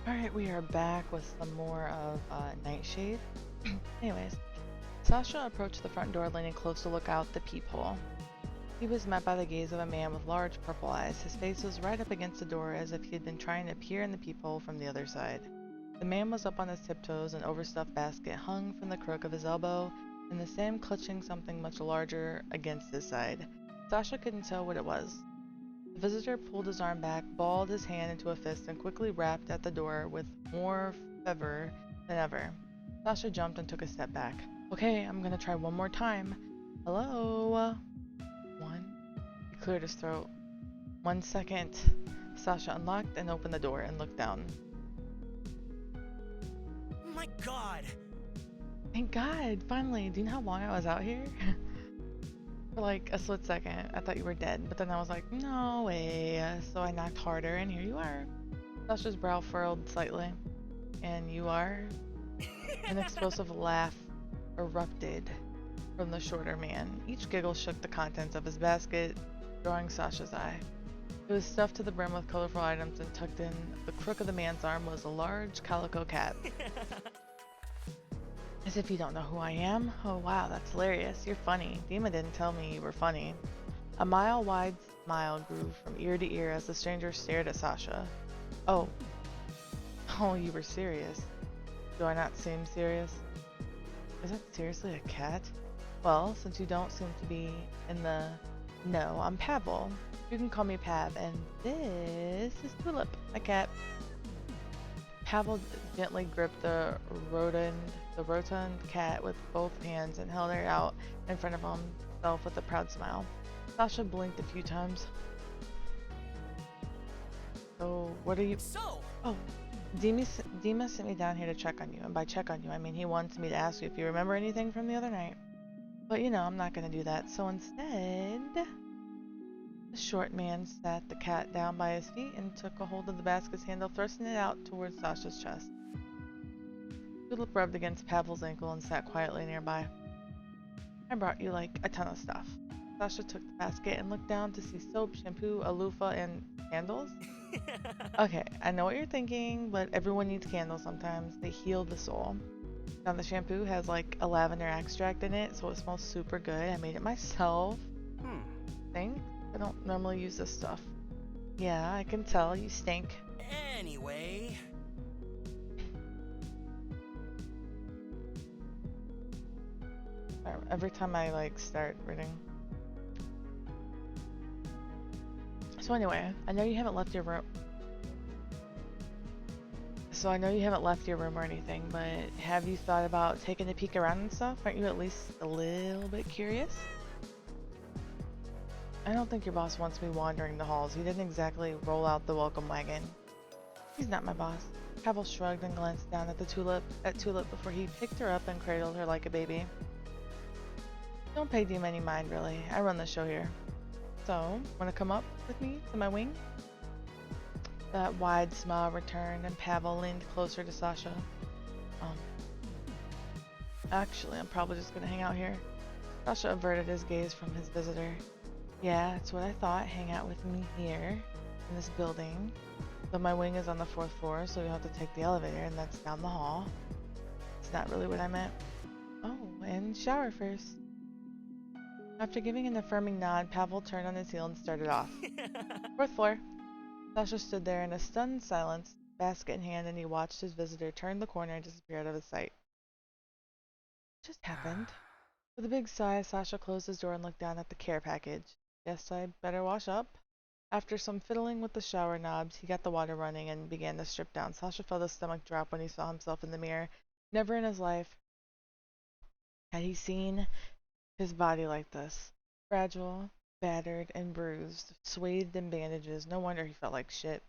Alright, we are back with some more of Nightshade. Anyways, Sasha approached the front door leaning close to look out the peephole. He was met by the gaze of a man with large purple eyes. His face was right up against the door as if he had been trying to peer in the peephole from the other side. The man was up on his tiptoes, an overstuffed basket hung from the crook of his elbow, and the Sam clutching something much larger against his side. Sasha couldn't tell what it was. The visitor pulled his arm back, balled his hand into a fist, and quickly rapped at the door with more fervor than ever. Sasha jumped and took a step back. Okay, I'm gonna try one more time. Hello? One. He cleared his throat. 1 second. Sasha unlocked and opened the door and looked down. My God! Thank God! Finally! Do you know how long I was out here? For like a split second, I thought you were dead, but then I was like, no way. So I knocked harder, and here you are. Sasha's brow furrowed slightly. And you are? An explosive laugh erupted from the shorter man. Each giggle shook the contents of his basket, drawing Sasha's eye. It was stuffed to the brim with colorful items, and tucked in the crook of the man's arm was a large calico cat. As if you don't know who I am? Oh wow, that's hilarious. You're funny. Dima didn't tell me you were funny. A mile-wide smile grew from ear to ear as the stranger stared at Sasha. Oh. Oh, you were serious. Do I not seem serious? Is that seriously a cat? Well, since you don't seem to be in the know, I'm Pavel. You can call me Pav, and this is Tulip, a cat. Pavel gently gripped the rotund cat with both hands and held her out in front of himself with a proud smile. Sasha blinked a few times. So, what are you— Oh, Dima sent me down here to check on you, and by check on you, I mean he wants me to ask you if you remember anything from the other night. But you know, I'm not gonna do that, so instead— The short man sat the cat down by his feet and took a hold of the basket's handle, thrusting it out towards Sasha's chest. Tulip rubbed against Pavel's ankle and sat quietly nearby. I brought you like a ton of stuff. Sasha took the basket and looked down to see soap, shampoo, a loofah, and candles. Okay, I know what you're thinking, but everyone needs candles sometimes. They heal the soul. Now the shampoo has like a lavender extract in it, so it smells super good. I made it myself. Thanks. I don't normally use this stuff. Yeah, I can tell. You stink. Anyway... Every time I like start reading. So anyway, I know you haven't left your room. Or anything, but have you thought about taking a peek around and stuff? Aren't you at least a little bit curious? I don't think your boss wants me wandering the halls. He didn't exactly roll out the welcome wagon. He's not my boss. Pavel shrugged and glanced down at Tulip before he picked her up and cradled her like a baby. Don't pay Dima any mind, really. I run the show here. So, wanna come up with me to my wing? That wide smile returned, and Pavel leaned closer to Sasha. Actually, I'm probably just gonna hang out here. Sasha averted his gaze from his visitor. Yeah, that's what I thought. Hang out with me here, in this building. Though my wing is on the 4th floor, so you'll have to take the elevator, and that's down the hall. It's not really what I meant. Oh, and shower first. After giving an affirming nod, Pavel turned on his heel and started off. 4th floor. Sasha stood there in a stunned silence, basket in hand, and he watched his visitor turn the corner and disappear out of his sight. What just happened? With a big sigh, Sasha closed his door and looked down at the care package. Guess I better wash up. After some fiddling with the shower knobs, he got the water running and began to strip down. Sasha felt his stomach drop when he saw himself in the mirror. Never in his life had he seen his body like this. Fragile, battered, and bruised, swathed in bandages. No wonder he felt like shit.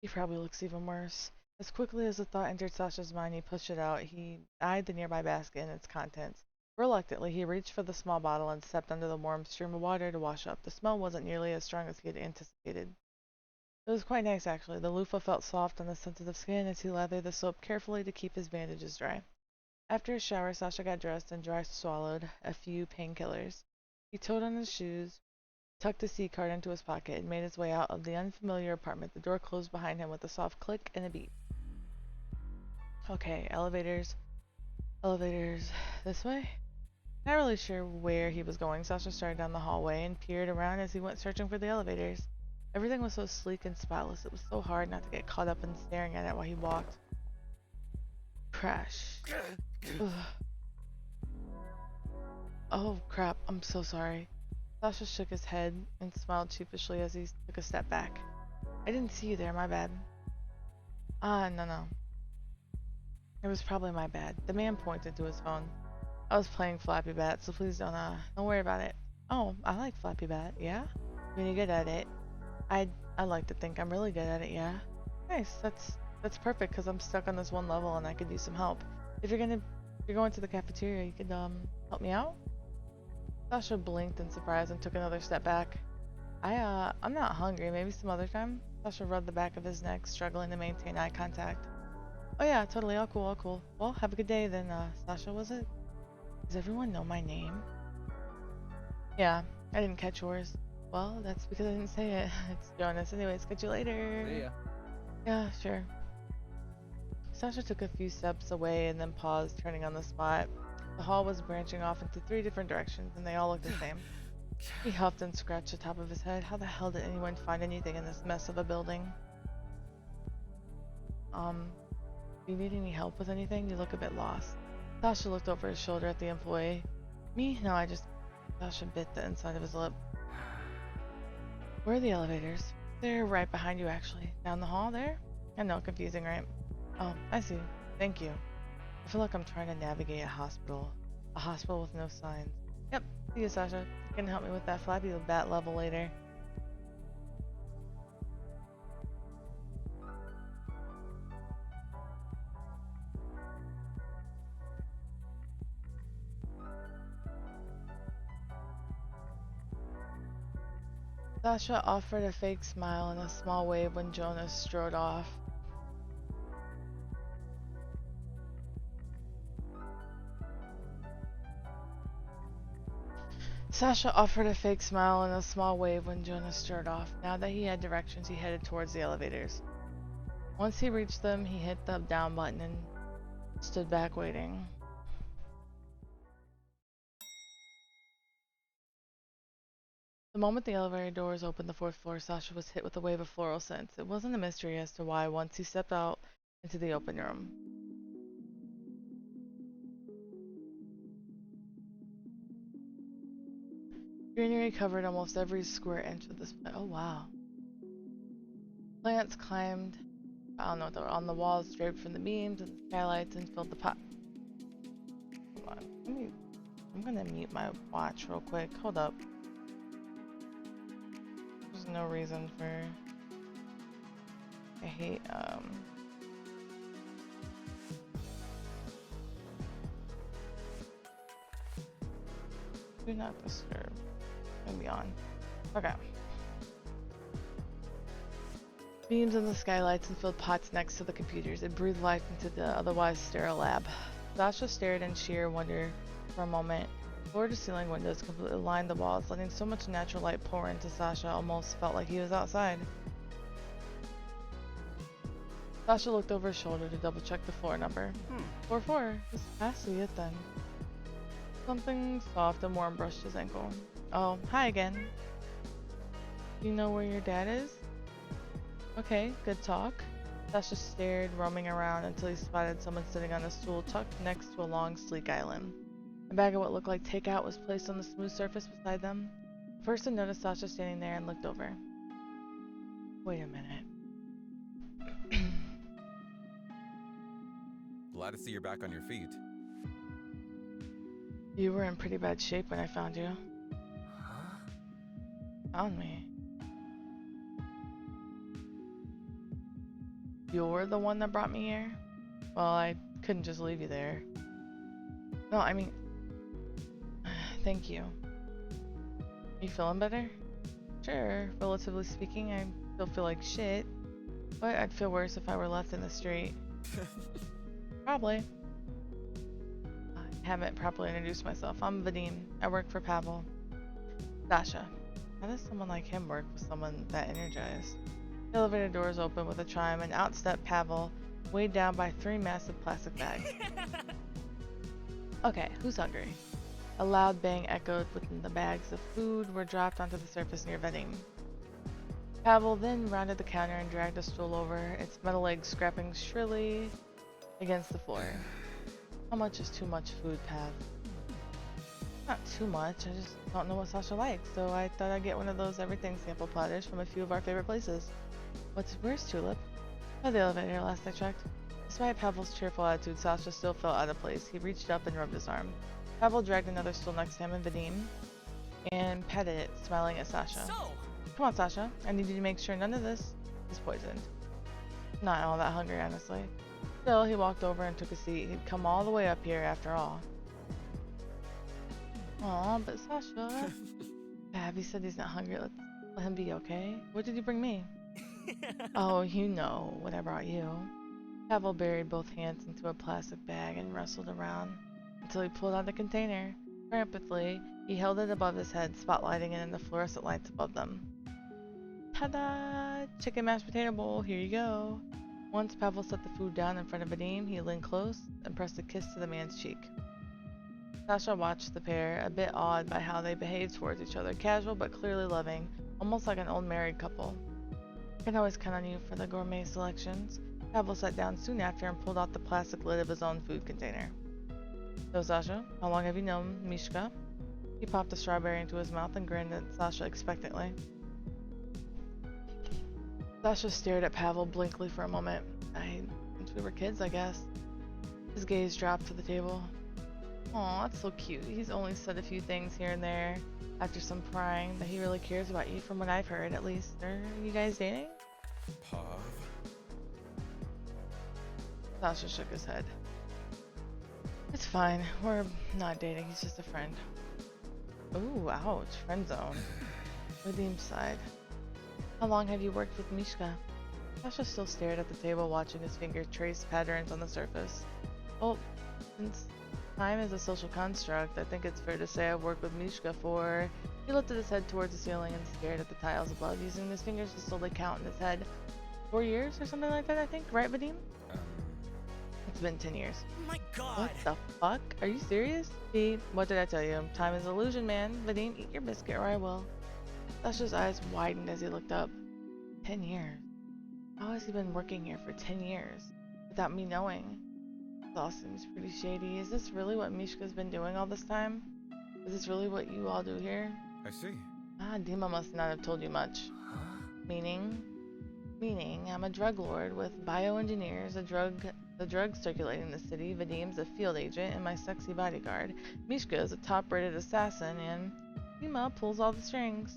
He probably looks even worse. As quickly as the thought entered Sasha's mind, he pushed it out. He eyed the nearby basket and its contents. Reluctantly, he reached for the small bottle and stepped under the warm stream of water to wash up. The smell wasn't nearly as strong as he had anticipated. It was quite nice, actually. The loofah felt soft on the sensitive skin as he lathered the soap carefully to keep his bandages dry. After his shower, Sasha got dressed and dry swallowed a few painkillers. He toed on his shoes, tucked a SIM card into his pocket, and made his way out of the unfamiliar apartment. The door closed behind him with a soft click and a beep. Okay, elevators. Elevators this way? Not really sure where he was going. Sasha started down the hallway and peered around as he went searching for the elevators. Everything was so sleek and spotless. It was so hard not to get caught up in staring at it while he walked. Crash. Ugh. Oh crap, I'm so sorry. Sasha shook his head and smiled sheepishly as he took a step back. I didn't see you there, my bad. No. It was probably my bad. The man pointed to his phone. I was playing Flappy Bat, so please don't worry about it. Oh, I like Flappy Bat, yeah? Really good at it. I like to think I'm really good at it, yeah? Nice, that's perfect, because I'm stuck on this one level and I could use some help. If you're going to the cafeteria, you could, help me out? Sasha blinked in surprise and took another step back. I'm not hungry, maybe some other time? Sasha rubbed the back of his neck, struggling to maintain eye contact. Oh yeah, totally, all cool. Well, have a good day then, Sasha, was it? Does everyone know my name? Yeah, I didn't catch yours. Well, that's because I didn't say it. It's Jonas. Anyways, catch you later. See ya. Yeah, sure. Sasha took a few steps away and then paused, turning on the spot. The hall was branching off into 3 different directions, and they all looked the same. He huffed and scratched the top of his head. How the hell did anyone find anything in this mess of a building? Do you need any help with anything? You look a bit lost. Sasha looked over his shoulder at the employee. Me? No, Sasha bit the inside of his lip. Where are the elevators? They're right behind you, actually. Down the hall there? I know, confusing, right? Oh, I see. Thank you. I feel like I'm trying to navigate a hospital. A hospital with no signs. Yep, see you, Sasha. You can help me with that Flappy Bat level later. Sasha offered a fake smile and a small wave when Jonas strode off. Sasha offered a fake smile and a small wave when Jonas strode off. Now that he had directions, he headed towards the elevators. Once he reached them, he hit the down button and stood back waiting. The moment the elevator doors opened the 4th floor, Sasha was hit with a wave of floral scents. It wasn't a mystery as to why once he stepped out into the open room. Greenery covered almost every square inch of this place. Oh wow. Plants climbed, I don't know what they were, on the walls draped from the beams and the skylights and filled the pot. Hold on. I'm gonna mute my watch real quick. Hold up. There's no reason for... I hate, do not disturb. Gonna be on. Okay. Beams in the skylights and filled pots next to the computers. It breathed life into the otherwise sterile lab. Sasha stared in sheer wonder for a moment. Floor-to-ceiling windows completely lined the walls, letting so much natural light pour into Sasha almost felt like he was outside. Sasha looked over his shoulder to double-check the floor number. 4-4. This has to be it then. Something soft and warm brushed his ankle. Oh, hi again. Do you know where your dad is? Okay, good talk. Sasha stared, roaming around until he spotted someone sitting on a stool tucked next to a long, sleek island. A bag of what looked like takeout was placed on the smooth surface beside them. The person noticed Sasha standing there and looked over. Wait a minute. Glad to see you're back on your feet. You were in pretty bad shape when I found you. Huh? Found me. You're the one that brought me here? Well, I couldn't just leave you there. No, I mean... Thank you. You feeling better? Sure, relatively speaking, I still feel like shit. But I'd feel worse if I were left in the street. Probably. I haven't properly introduced myself. I'm Vadim. I work for Pavel. Sasha. How does someone like him work with someone that energized? The elevator doors open with a chime and out stepped Pavel, weighed down by 3 massive plastic bags. Okay, who's hungry? A loud bang echoed within the bags of food were dropped onto the surface near Vadim. Pavel then rounded the counter and dragged a stool over, its metal legs scrapping shrilly against the floor. How much is too much food, Pav? Not too much, I just don't know what Sasha likes, so I thought I'd get one of those everything sample platters from a few of our favorite places. Where's Tulip? By the elevator, last I checked. Despite Pavel's cheerful attitude, Sasha still felt out of place. He reached up and rubbed his arm. Pavel dragged another stool next to him and Vadim and petted it, smiling at Sasha. So, Come on, Sasha. I need you to make sure none of this is poisoned. Not all that hungry, honestly. Still, he walked over and took a seat. He'd come all the way up here after all. Aw, but Sasha... Abby said he's not hungry. Let's let him be, okay? What did you bring me? Oh, you know what I brought you. Pavel buried both hands into a plastic bag and wrestled around until he pulled out a container. Rapidly, he held it above his head, spotlighting it in the fluorescent lights above them. Ta-da! Chicken mashed potato bowl, here you go. Once Pavel set the food down in front of Vadim, he leaned close and pressed a kiss to the man's cheek. Sasha watched the pair, a bit awed by how they behaved towards each other, casual but clearly loving, almost like an old married couple. I can always count on you for the gourmet selections. Pavel sat down soon after and pulled out the plastic lid of his own food container. So Sasha, how long have you known Mishka? He popped a strawberry into his mouth and grinned at Sasha expectantly. Sasha stared at Pavel blankly for a moment. Since we were kids, I guess. His gaze dropped to the table. Aw, that's so cute. He's only said a few things here and there after some prying, but he really cares about you from what I've heard, at least. Are you guys dating? Pav? Sasha shook his head. It's fine. We're not dating. He's just a friend. Ooh, ouch. Friend zone. Vadim sighed. How long have you worked with Mishka? Sasha still stared at the table, watching his finger trace patterns on the surface. Well, since time is a social construct, I think it's fair to say I've worked with Mishka for... He lifted his head towards the ceiling and stared at the tiles above, using his fingers to slowly count in his head. 4 years or something like that, I think. Right, Vadim? It's been 10 years. my God. What the fuck? Are you serious? See, what did I tell you? Time is illusion, man. Vadim, eat your biscuit or I will. Sasha's eyes widened as he looked up. 10 years? How has he been working here for 10 years? Without me knowing? This all seems pretty shady. Is this really what Mishka's been doing all this time? Is this really what you all do here? I see. Ah, Dima must not have told you much. Meaning? Meaning, I'm a drug lord with bioengineers, the drugs circulating in the city. Vadim's a field agent and my sexy bodyguard. Mishka is a top-rated assassin, and Dima pulls all the strings.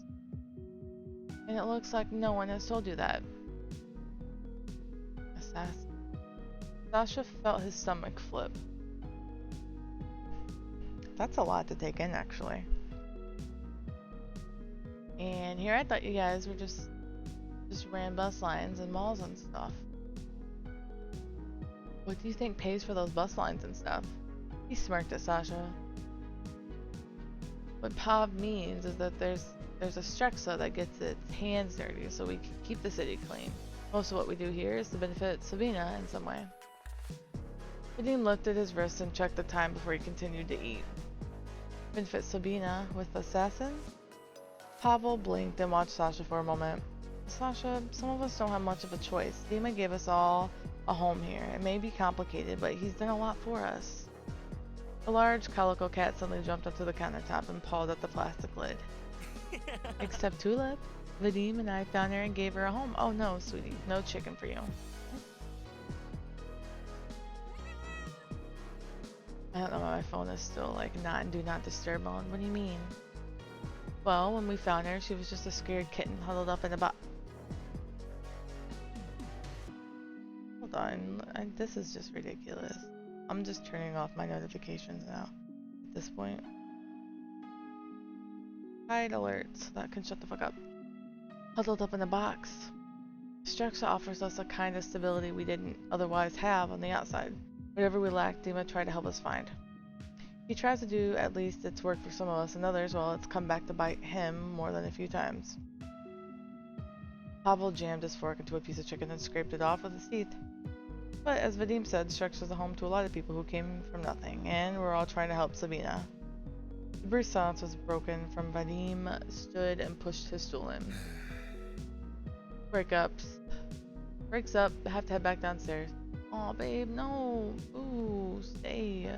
And it looks like no one has told you that. Assassin. Sasha felt his stomach flip. That's a lot to take in, actually. And here I thought you guys were just ran bus lines and malls and stuff. What do you think pays for those bus lines and stuff? He smirked at Sasha. What POV means is that there's a Strexa that gets its hands dirty so we can keep the city clean. Most of what we do here is to benefit Sabina in some way. Vadim looked at his wrist and checked the time before he continued to eat. Benefit Sabina with Assasins? Pavel blinked and watched Sasha for a moment. Sasha, some of us don't have much of a choice. Dima gave us all a home here. It may be complicated, but he's done a lot for us. A large calico cat suddenly jumped onto the countertop and pawed at the plastic lid. Except Tulip. Vadim and I found her and gave her a home. Oh no, sweetie. No chicken for you. I don't know why my phone is still like not in do not disturb mode. What do you mean? Well, when we found her, she was just a scared kitten huddled up in a box. Hold on, this is just ridiculous. I'm just turning off my notifications now at this point. Hide alerts. That can shut the fuck up. Huddled up in a box. Structure offers us a kind of stability we didn't otherwise have on the outside. Whatever we lack, Dima tried to help us find. He tries to do at least its work for some of us, and others, well, it's come back to bite him more than a few times. Pavel jammed his fork into a piece of chicken and scraped it off with his teeth. But as Vadim said, Structure is a home to a lot of people who came from nothing, and we're all trying to help Sabina. The brief silence was broken from Vadim stood and pushed his stool in. Breaks up, I have to head back downstairs. Aw, babe, no. Ooh, stay.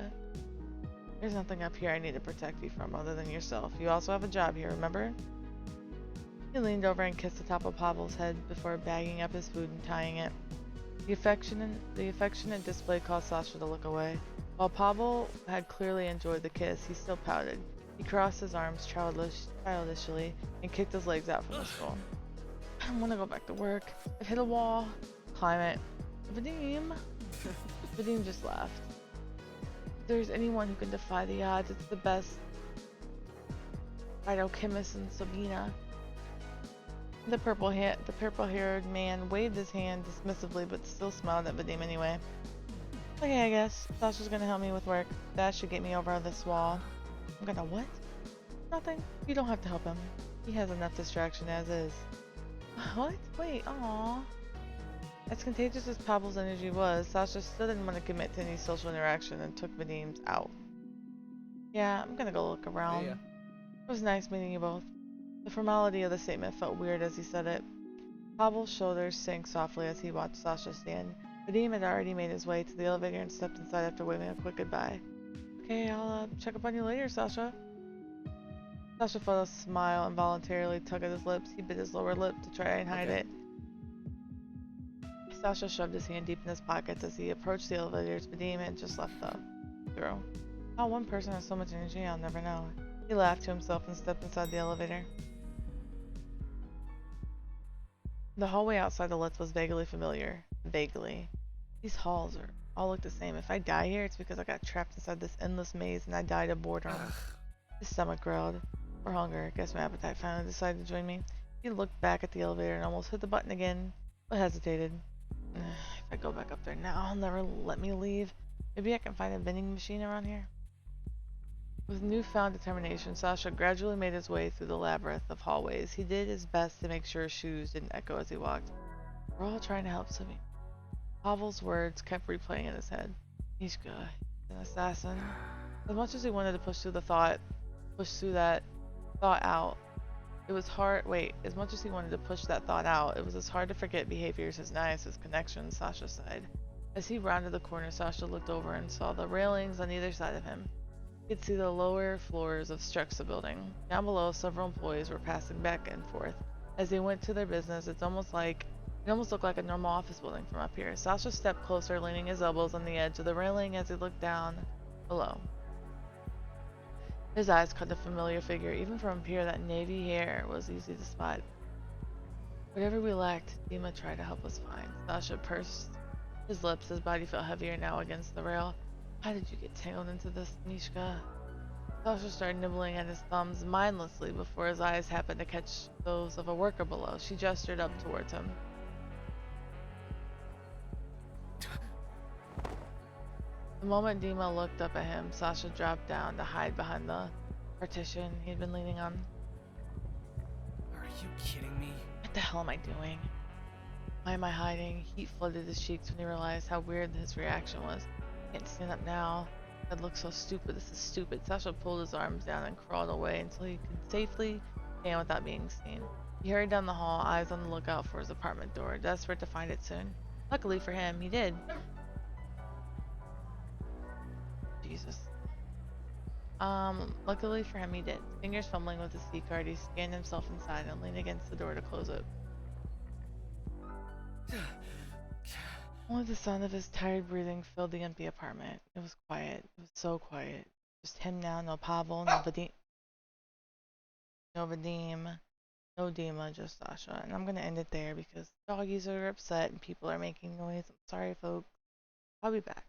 There's nothing up here I need to protect you from other than yourself. You also have a job here, remember? He leaned over and kissed the top of Pavel's head before bagging up his food and tying it. The affectionate display caused Sasha to look away. While Pavel had clearly enjoyed the kiss, he still pouted. He crossed his arms childishly and kicked his legs out from the stool. I don't want to go back to work. I've hit a wall. Climb it. Vadim? Vadim just laughed. If there's anyone who can defy the odds, it's the best phytochemist in Sabina. The purple-haired man waved his hand dismissively, but still smiled at Vadim anyway. Okay, I guess. Sasha's gonna help me with work. That should get me over this wall. I'm gonna what? Nothing. You don't have to help him. He has enough distraction as is. What? Wait, aww. As contagious as Pavel's energy was, Sasha still didn't want to commit to any social interaction and took Vadim's out. Yeah, I'm gonna go look around. It was nice meeting you both. The formality of the statement felt weird as he said it. Pavel's shoulders sank softly as he watched Sasha stand. Vadim had already made his way to the elevator and stepped inside after waving a quick goodbye. Okay, I'll check up on you later, Sasha. Sasha felt a smile involuntarily tug at his lips. He bit his lower lip to try and hide it. Sasha shoved his hand deep in his pockets as he approached the elevators. Vadim had just left the girl. How one person has so much energy, I'll never know. He laughed to himself and stepped inside the elevator. The hallway outside the Litz was vaguely familiar. Vaguely. These halls all look the same. If I die here, it's because I got trapped inside this endless maze and I died of boredom. His stomach growled. Or hunger. Guess my appetite finally decided to join me. He looked back at the elevator and almost hit the button again, but hesitated. If I go back up there now, I'll never let me leave. Maybe I can find a vending machine around here? With newfound determination, Sasha gradually made his way through the labyrinth of hallways. He did his best to make sure his shoes didn't echo as he walked. We're all trying to help Simi. Pavel's words kept replaying in his head. He's good. An assassin. As much as he wanted to push through that thought out, it was hard. As much as he wanted to push that thought out, it was as hard to forget behaviors as nice as connections, Sasha sighed. As he rounded the corner, Sasha looked over and saw the railings on either side of him. He could see the lower floors of Struxa building. Down below, several employees were passing back and forth. As they went to their business, it almost looked like a normal office building from up here. Sasha stepped closer, leaning his elbows on the edge of the railing as he looked down below. His eyes caught the familiar figure. Even from up here, that navy hair was easy to spot. Whatever we lacked, Dima tried to help us find. Sasha pursed his lips. His body felt heavier now against the rail. How did you get tangled into this, Mishka? Sasha started nibbling at his thumbs mindlessly before his eyes happened to catch those of a worker below. She gestured up towards him. The moment Dima looked up at him, Sasha dropped down to hide behind the partition he'd been leaning on. Are you kidding me? What the hell am I doing? Why am I hiding? Heat flooded his cheeks when he realized how weird his reaction was. Can't stand up now. That looks so stupid. This is stupid. Sasha pulled his arms down and crawled away until he could safely stand without being seen. He hurried down the hall, eyes on the lookout for his apartment door, desperate to find it soon. Luckily for him, he did. Jesus. Luckily for him, he did. Fingers fumbling with his key card, he scanned himself inside and leaned against the door to close it. Only the sound of his tired breathing filled the empty apartment. It was quiet. It was so quiet. Just him now, no Pavel, no Vadim, no Dima, just Sasha. And I'm gonna end it there because doggies are upset and people are making noise. I'm sorry, folks. I'll be back.